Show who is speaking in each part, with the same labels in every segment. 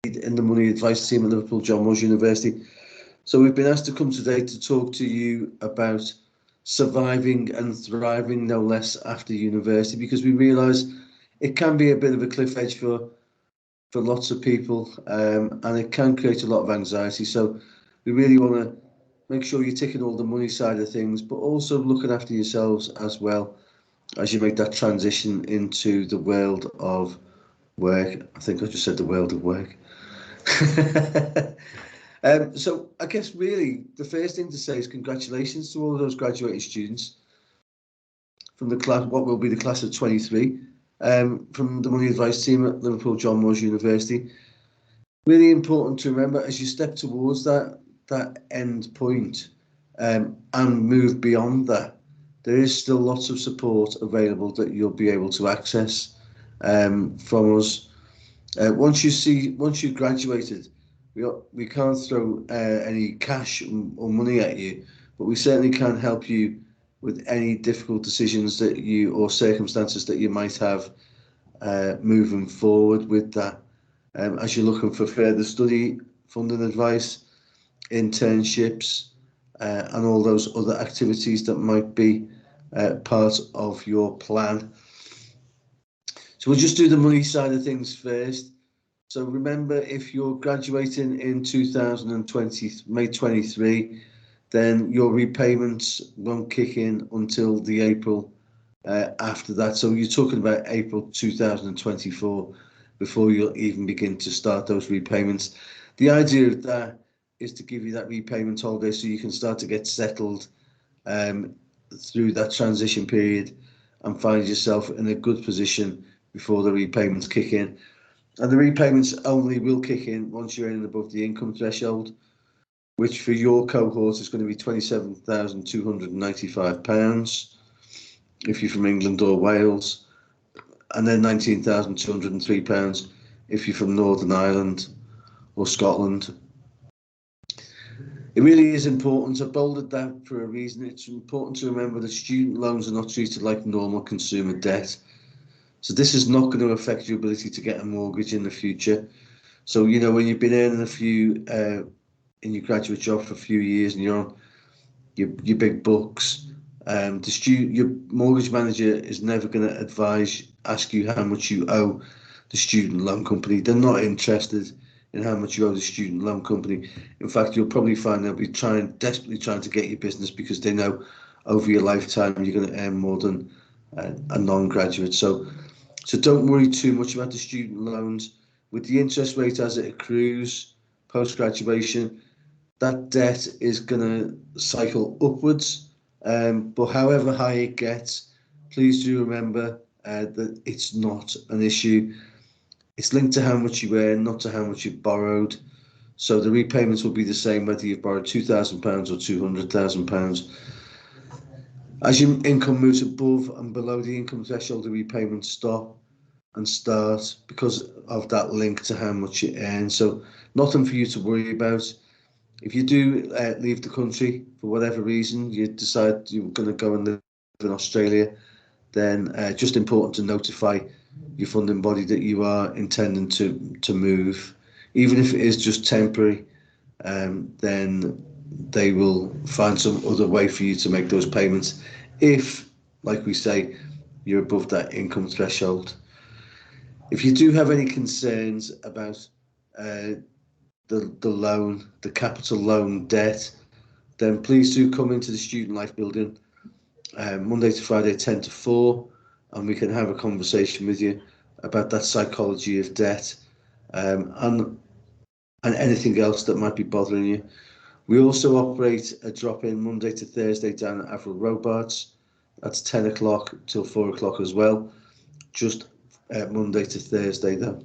Speaker 1: in the money advice team at Liverpool John Moores University. So we've been asked to come today to talk to you about surviving and thriving, no less, after university, because we realise it can be a bit of a cliff edge for lots of people, and it can create a lot of anxiety. So we really want to make sure you're ticking all the money side of things, but also looking after yourselves as well as you make that transition into the world of work. I think I just said the world of work. So I guess really the first thing to say is congratulations to all of those graduating students from the class, what will be the class of 23, from the money advice team at Liverpool John Moores University. Really important to remember as you step towards that end point, and move beyond that. There is still lots of support available that you'll be able to access from us. Once you graduated, we can't throw any cash or money at you, but we certainly can help you with any difficult decisions that you or circumstances that you might have moving forward with that. As you're looking for further study, funding advice, internships, and all those other activities that might be part of your plan. So we'll just do the money side of things first. So remember, if you're graduating in 2020, May 23, then your repayments won't kick in until the April after that. So you're talking about April 2024 before you'll even begin to start those repayments. The idea of that is to give you that repayment holiday so you can start to get settled through that transition period and find yourself in a good position before the repayments kick in. And the repayments only will kick in once you're in above the income threshold, which for your cohort is going to be £27,295 if you're from England or Wales, and then £19,203 if you're from Northern Ireland or Scotland. It really is important. I bolded that for a reason. It's important to remember that student loans are not treated like normal consumer debt. So this is not going to affect your ability to get a mortgage in the future. So, you know, when you've been earning a few in your graduate job for a few years and you're on your big bucks, your mortgage manager is never going to ask you how much you owe the student loan company. They're not interested in how much you owe the student loan company. In fact, you'll probably find they'll be desperately trying to get your business because they know over your lifetime you're going to earn more than a non-graduate. So don't worry too much about the student loans. With the interest rate as it accrues post-graduation, that debt is going to cycle upwards. But however high it gets, please do remember that it's not an issue. It's linked to how much you earn, not to how much you've borrowed. So the repayments will be the same whether you've borrowed £2,000 or £200,000. As your income moves above and below the income threshold, the repayments stop and start because of that link to how much you earn. So nothing for you to worry about. If you do leave the country for whatever reason, you decide you're going to go and live in Australia, then just important to notify your funding body that you are intending to move. Even if it is just temporary, then they will find some other way for you to make those payments if, like we say, you're above that income threshold. If you do have any concerns about the loan, the capital loan debt, then please do come into the Student Life building Monday to Friday 10 to 4, and we can have a conversation with you about that psychology of debt and anything else that might be bothering you. We also operate a drop-in Monday to Thursday down at Avril Robarts. That's 10 o'clock till 4 o'clock as well, just Monday to Thursday though.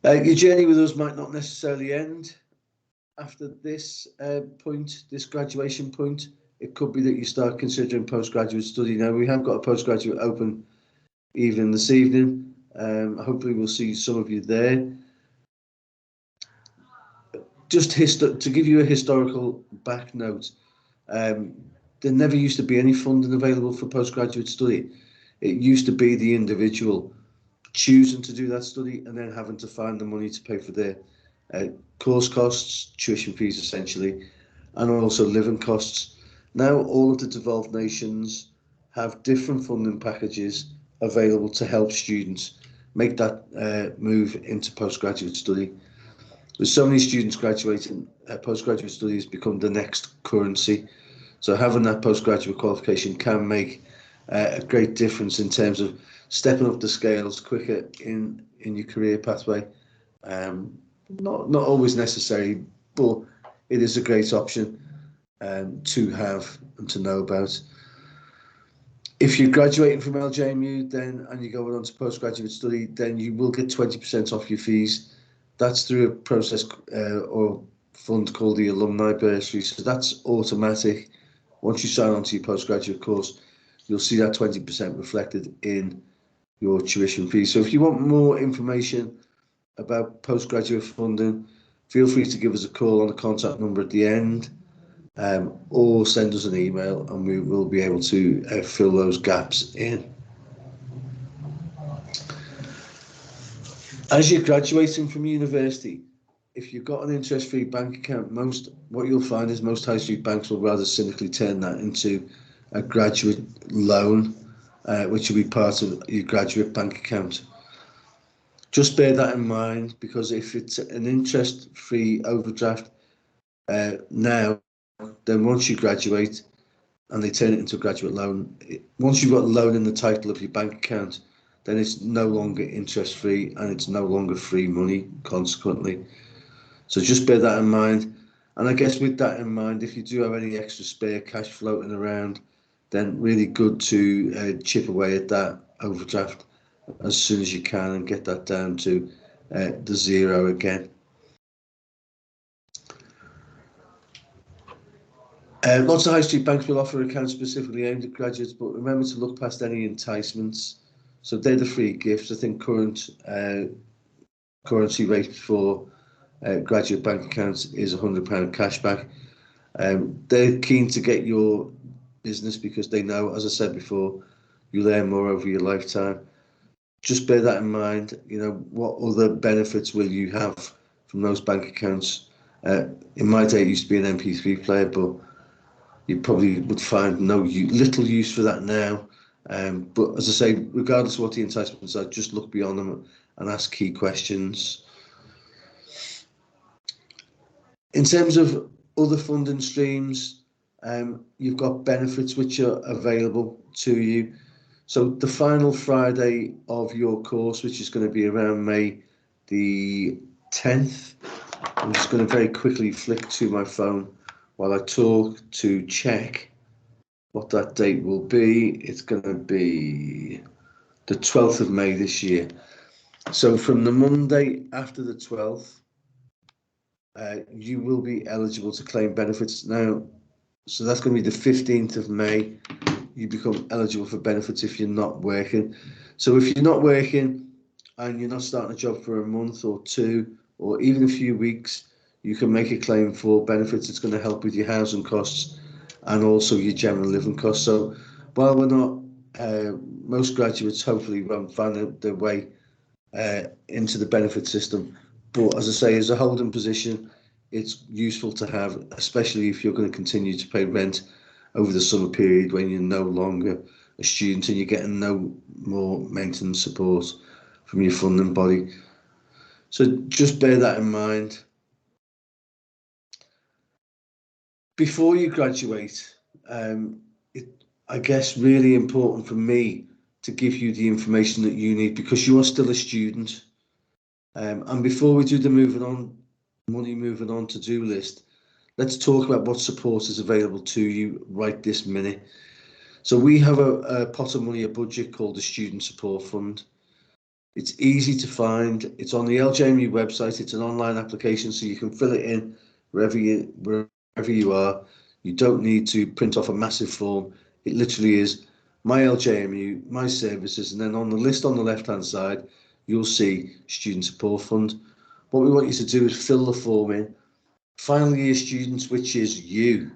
Speaker 1: Your journey with us might not necessarily end after this point, this graduation point. It could be that you start considering postgraduate study. Now, we have got a postgraduate open even this evening. Hopefully we'll see some of you there. Just to give you a historical back note, there never used to be any funding available for postgraduate study. It used to be the individual choosing to do that study and then having to find the money to pay for their course costs, tuition fees essentially, and also living costs. Now all of the developed nations have different funding packages available to help students make that move into postgraduate study. With so many students graduating, postgraduate studies become the next currency. So having that postgraduate qualification can make a great difference in terms of stepping up the scales quicker in your career pathway. Not always necessary, but it is a great option to have and to know about. If you're graduating from LJMU then and you're going on to postgraduate study, then you will get 20% off your fees. That's through a process or fund called the alumni bursary. So that's automatic. Once you sign on to your postgraduate course, you'll see that 20% reflected in your tuition fee. So if you want more information about postgraduate funding, feel free to give us a call on the contact number at the end, or send us an email and we will be able to fill those gaps in. As you're graduating from university, if you've got an interest-free bank account, what you'll find is most high street banks will rather cynically turn that into a graduate loan, which will be part of your graduate bank account. Just bear that in mind, because if it's an interest-free overdraft now, then once you graduate and they turn it into a graduate loan, once you've got loan in the title of your bank account, then it's no longer interest-free and it's no longer free money consequently. So just bear that in mind. And I guess with that in mind, if you do have any extra spare cash floating around, then really good to chip away at that overdraft as soon as you can and get that down to the zero again. Lots of high street banks will offer accounts specifically aimed at graduates, but remember to look past any enticements. So they're the free gifts. I think current currency rate for graduate bank accounts is £100 cashback. They're keen to get your business because they know, as I said before, you'll earn more over your lifetime. Just bear that in mind. You know, what other benefits will you have from those bank accounts? In my day, it used to be an MP3 player, but you probably would find little use for that now. But as I say, regardless of what the enticements are, just look beyond them and ask key questions. In terms of other funding streams, you've got benefits which are available to you. So the final Friday of your course, which is going to be around May the 10th, I'm just going to very quickly flick to my phone while I talk to check what that date will be. It's going to be the 12th of May this year. So from the Monday after the 12th, you will be eligible to claim benefits now. So that's going to be the 15th of May. You become eligible for benefits if you're not working. So if you're not working and you're not starting a job for a month or two or even a few weeks, you can make a claim for benefits. It's going to help with your housing costs and also your general living costs. So while we're not, most graduates hopefully won't find their way into the benefit system. But as I say, as a holding position, it's useful to have, especially if you're going to continue to pay rent over the summer period when you're no longer a student and you're getting no more maintenance support from your funding body. So just bear that in mind. Before you graduate, I guess really important for me to give you the information that you need because you are still a student. And before we do the money moving on to-do list, let's talk about what support is available to you right this minute. So we have a pot of money, a budget called the Student Support Fund. It's easy to find. It's on the LJMU website. It's an online application, so you can fill it in wherever you are. You don't need to print off a massive form. It literally is my LJMU, my services, and then on the list on the left-hand side, you'll see Student Support Fund. What we want you to do is fill the form in. Final year students, which is you,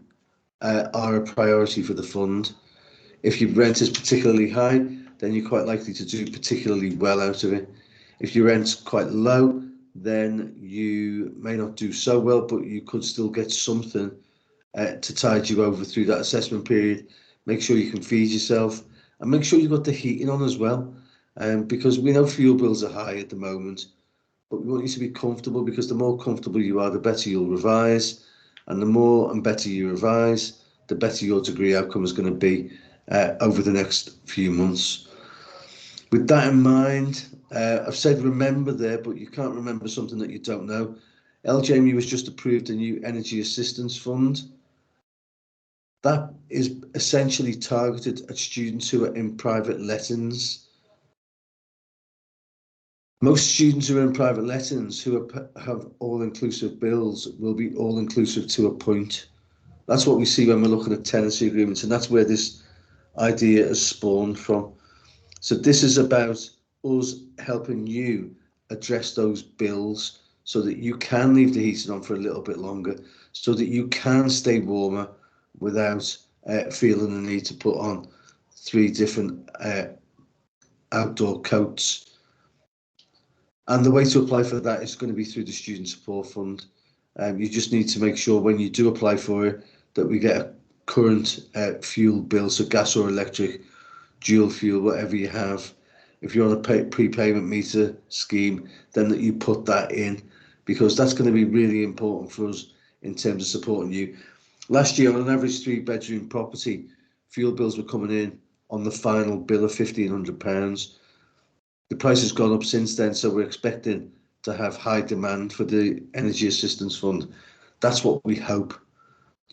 Speaker 1: are a priority for the fund. If your rent is particularly high, then you're quite likely to do particularly well out of it. If your rent's quite low, then you may not do so well, but you could still get something to tide you over through that assessment period. Make sure you can feed yourself, and make sure you've got the heating on as well, because we know fuel bills are high at the moment, but we want you to be comfortable, because the more comfortable you are, the better you'll revise, and the more and better you revise, the better your degree outcome is going to be over the next few months. With that in mind, I've said remember there, but you can't remember something that you don't know. LJMU has just approved a new energy assistance fund. That is essentially targeted at students who are in private lettings. Most students who are in private lettings who have all-inclusive bills will be all-inclusive to a point. That's what we see when we're looking at tenancy agreements, and that's where this idea has spawned from. So this is about us helping you address those bills so that you can leave the heating on for a little bit longer, so that you can stay warmer without feeling the need to put on 3 different outdoor coats. And the way to apply for that is going to be through the Student Support Fund. You just need to make sure when you do apply for it that we get a current fuel bill, so gas or electric, dual fuel, whatever you have. If you're on a prepayment meter scheme, then that you put that in, because that's going to be really important for us in terms of supporting you. Last year, on an average 3-bedroom property, fuel bills were coming in on the final bill of £1,500. The price has gone up since then, so we're expecting to have high demand for the Energy Assistance Fund. That's what we hope.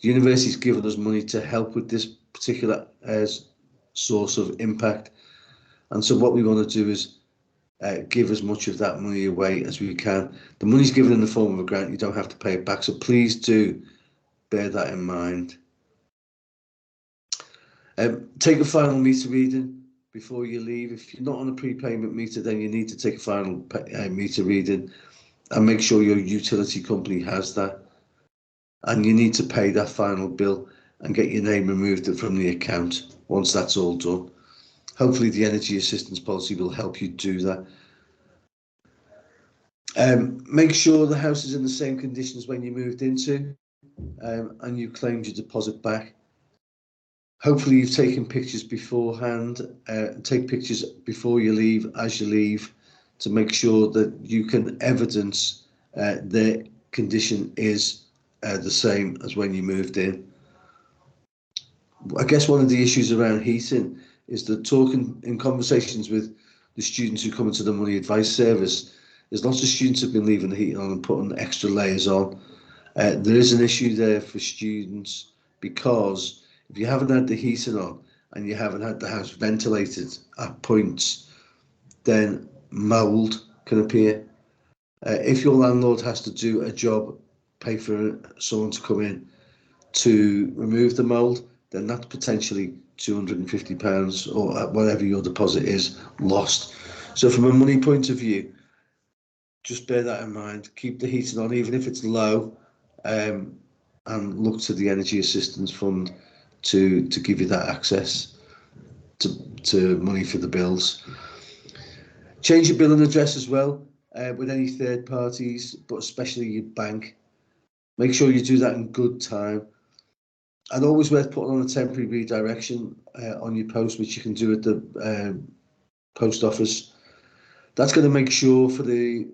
Speaker 1: The university's given us money to help with this particular source of impact. And so what we want to do is give as much of that money away as we can. The money's given in the form of a grant. You don't have to pay it back. So please do bear that in mind. Take a final meter reading before you leave. If you're not on a prepayment meter, then you need to take a final meter reading, and make sure your utility company has that. And you need to pay that final bill and get your name removed from the account once that's all done. Hopefully the energy assistance policy will help you do that. Make sure the house is in the same condition as when you moved into, and you claimed your deposit back. Hopefully you've taken pictures beforehand. Take pictures before you leave, as you leave, to make sure that you can evidence the condition is the same as when you moved in. I guess one of the issues around heating is that talking in conversations with the students who come into the money advice service, there's lots of students who've been leaving the heating on and putting extra layers on. There is an issue there for students, because if you haven't had the heating on and you haven't had the house ventilated at points, then mould can appear. If your landlord has to do a job, pay for someone to come in to remove the mould, then that's potentially £250 or whatever your deposit is lost. So from a money point of view, just bear that in mind. Keep the heating on, even if it's low, and look to the Energy Assistance Fund to give you that access to money for the bills. Change your billing address as well with any third parties, but especially your bank. Make sure you do that in good time. And always worth putting on a temporary redirection on your post, which you can do at the post office. That's going to make sure for the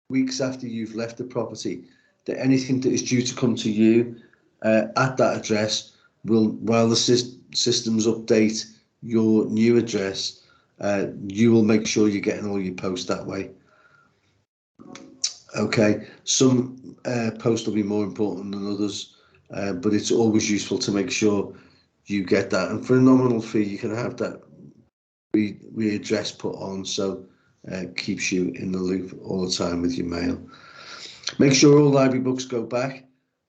Speaker 1: weeks after you've left the property that anything that is due to come to you at that address will, while the systems update your new address, you will make sure you're getting all your posts that way. Okay, some posts will be more important than others, but it's always useful to make sure you get that. And for a nominal fee, you can have that readdress put on, so keeps you in the loop all the time with your mail. Make sure all library books go back.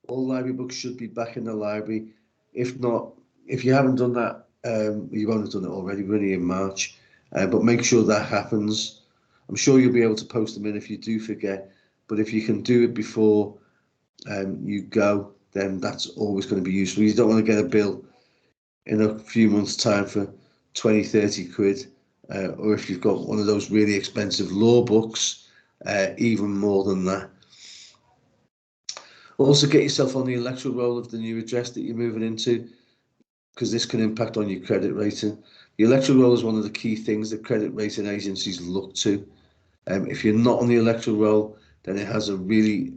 Speaker 1: All library books should be back in the library. If not, if you haven't done that, you won't have done it already. We're only in March, but make sure that happens. I'm sure you'll be able to post them in if you do forget, but if you can do it before you go, then that's always going to be useful. You don't want to get a bill in a few months' time for 20, 30 quid, or if you've got one of those really expensive law books, even more than that. Also, get yourself on the electoral roll of the new address that you're moving into, because this can impact on your credit rating. The electoral roll is one of the key things that credit rating agencies look to. If you're not on the electoral roll, then it has a really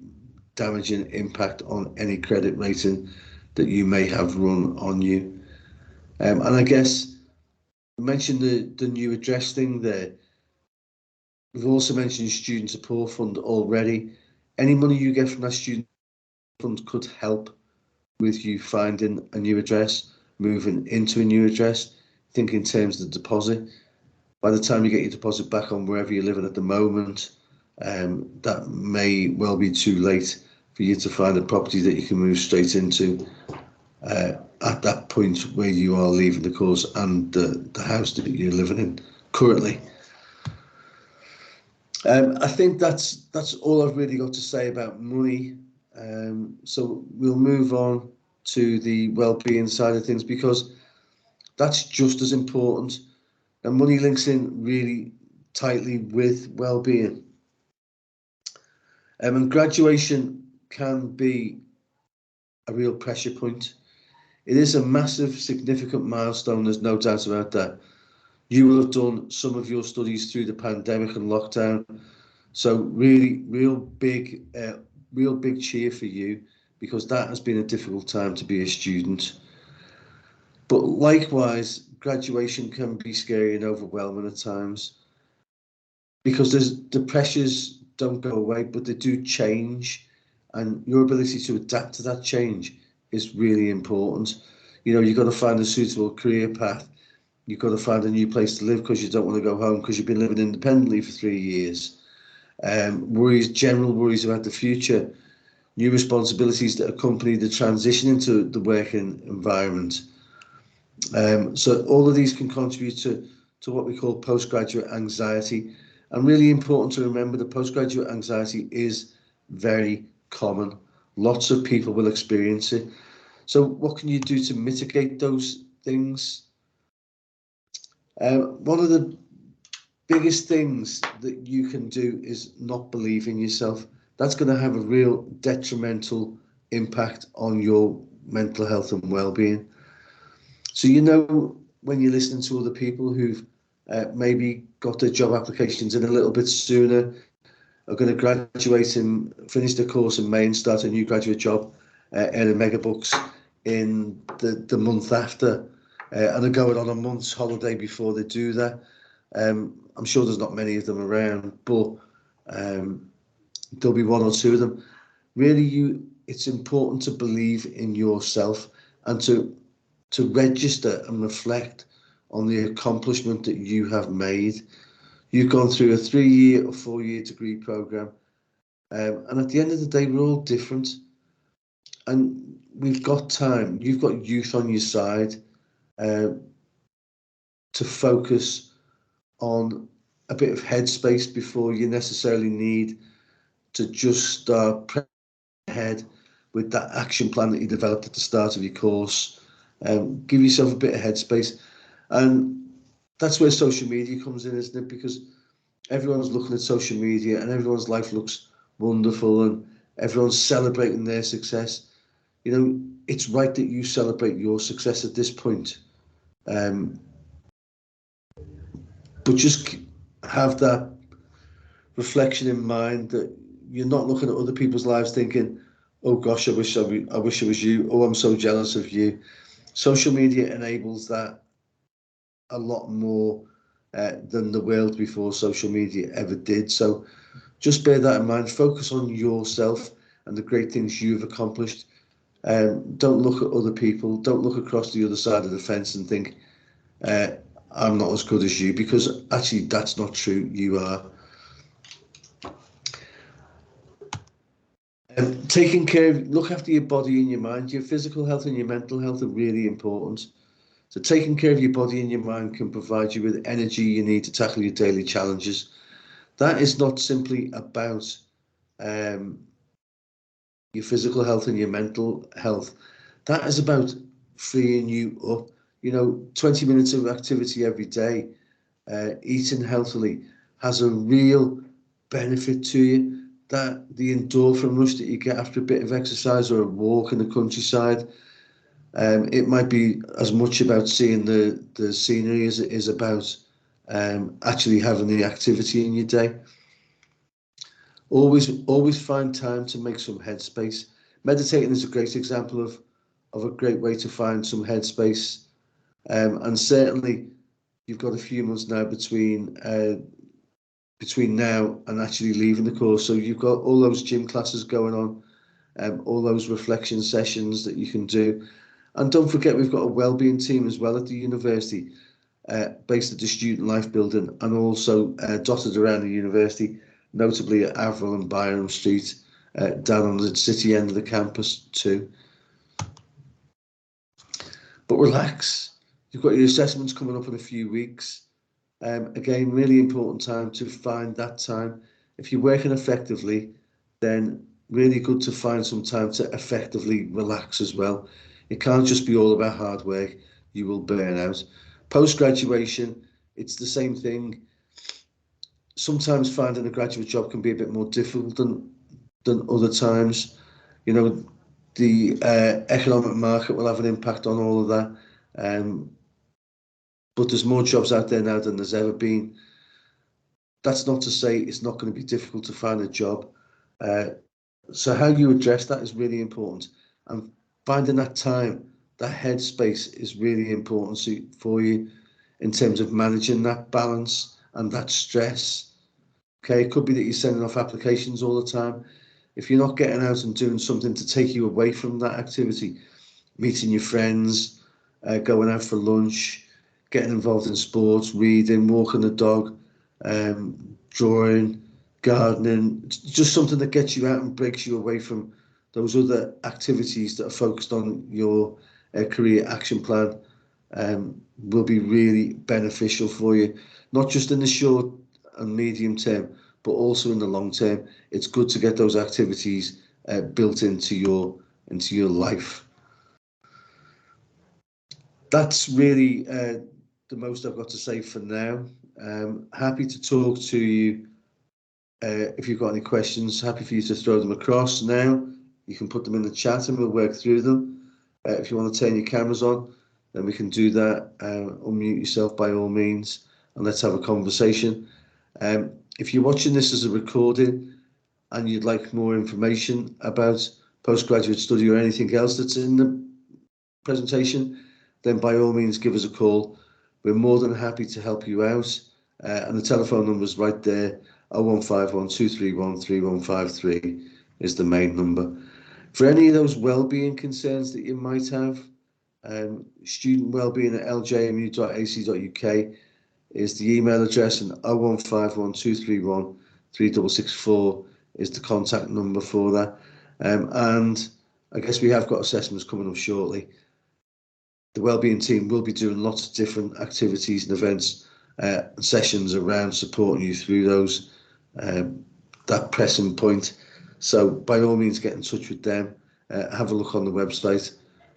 Speaker 1: damaging impact on any credit rating that you may have run on you. And I guess I mentioned the new address thing there. We've also mentioned student support fund already. Any money you get from that student fund could help with you finding a new address, moving into a new address. Think in terms of the deposit. By the time you get your deposit back on wherever you're living at the moment, that may well be too late for you to find a property that you can move straight into at that point where you are leaving the course and the house that you're living in currently. I think that's all I've really got to say about money. So we'll move on to the well-being side of things, because that's just as important. And money links in really tightly with well-being. And graduation can be a real pressure point. It is a massive, significant milestone, there's no doubt about that. You will have done some of your studies through the pandemic and lockdown. So really, real big cheer for you, because that has been a difficult time to be a student. But likewise, graduation can be scary and overwhelming at times, because the pressures don't go away, but they do change, and your ability to adapt to that change is really important. You know, you've got to find a suitable career path. You've got to find a new place to live, because you don't want to go home because you've been living independently for 3 years. General worries about the future, new responsibilities that accompany the transition into the working environment. So all of these can contribute to what we call postgraduate anxiety. And really important to remember that postgraduate anxiety is very common. Lots of people will experience it. So what can you do to mitigate those things? One of the biggest things that you can do is not believe in yourself. That's going to have a real detrimental impact on your mental health and well-being. So, you know, when you're listening to other people who've maybe got their job applications in a little bit sooner, are going to graduate and finish their course in May and start a new graduate job, earning mega bucks in the month after, and are going on a month's holiday before they do that. I'm sure there's not many of them around, but there'll be one or two of them. Really, it's important to believe in yourself and to register and reflect on the accomplishment that you have made. You've gone through a 3-year or 4-year degree program, and at the end of the day, we're all different, and we've got time. You've got youth on your side to focus on a bit of headspace before you necessarily need to just start ahead with that action plan that you developed at the start of your course. Give yourself a bit of headspace, and that's where social media comes in, isn't it? Because everyone's looking at social media and everyone's life looks wonderful and everyone's celebrating their success. You know, it's right that you celebrate your success at this point. But just have that reflection in mind that you're not looking at other people's lives thinking, oh gosh, I wish it was you. Oh, I'm so jealous of you. Social media enables that a lot more than the world before social media ever did. So just bear that in mind. Focus on yourself and the great things you've accomplished. Don't look at other people. Don't look across the other side of the fence and think, I'm not as good as you, because actually that's not true. You are. Taking care of, look after your body and your mind. Your physical health and your mental health are really important. So taking care of your body and your mind can provide you with energy you need to tackle your daily challenges. That is not simply about your physical health and your mental health. That is about freeing you up You know, 20 minutes of activity every day, eating healthily has a real benefit to you. That the endorphin rush that you get after a bit of exercise or a walk in the countryside, it might be as much about seeing the scenery as it is about actually having the activity in your day. Always find time to make some headspace. Meditating is a great example of a great way to find some headspace. And certainly you've got a few months now between now and actually leaving the course. So you've got all those gym classes going on, all those reflection sessions that you can do. And don't forget, we've got a wellbeing team as well at the university, based at the Student Life building and also dotted around the university, notably at Avril and Byram Street, down on the city end of the campus too. But relax. You've got your assessments coming up in a few weeks. Again, really important time to find that time. If you're working effectively, then really good to find some time to effectively relax as well. It can't just be all about hard work. You will burn out. Post-graduation, it's the same thing. Sometimes finding a graduate job can be a bit more difficult than other times. You know, the economic market will have an impact on all of that. But there's more jobs out there now than there's ever been. That's not to say it's not going to be difficult to find a job. So how you address that is really important. And finding that time, that headspace is really important for you in terms of managing that balance and that stress. Okay, it could be that you're sending off applications all the time. If you're not getting out and doing something to take you away from that activity, meeting your friends, going out for lunch, getting involved in sports, reading, walking the dog, drawing, gardening, just something that gets you out and breaks you away from those other activities that are focused on your career action plan, will be really beneficial for you, not just in the short and medium term, but also in the long term. It's good to get those activities built into your life. That's really the most I've got to say for now. Happy to talk to you if you've got any questions. Happy for you to throw them across now. You can put them in the chat and we'll work through them. If you want to turn your cameras on, then we can do that. Unmute yourself by all means and let's have a conversation. If you're watching this as a recording and you'd like more information about postgraduate study or anything else that's in the presentation, then by all means give us a call. We're more than happy to help you out. And the telephone number is right there. 0151 231 3153 is the main number. For any of those wellbeing concerns that you might have, student wellbeing at ljmu.ac.uk is the email address, and 0151 231 3664 is the contact number for that. And I guess we have got assessments coming up shortly. The wellbeing team will be doing lots of different activities and events and sessions around supporting you through those, that pressing point. So by all means get in touch with them. Have a look on the website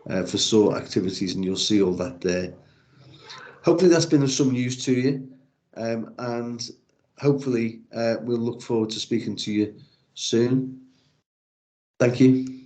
Speaker 1: for SOAR activities and you'll see all that there. Hopefully that's been of some use to you, and hopefully we'll look forward to speaking to you soon. Thank you.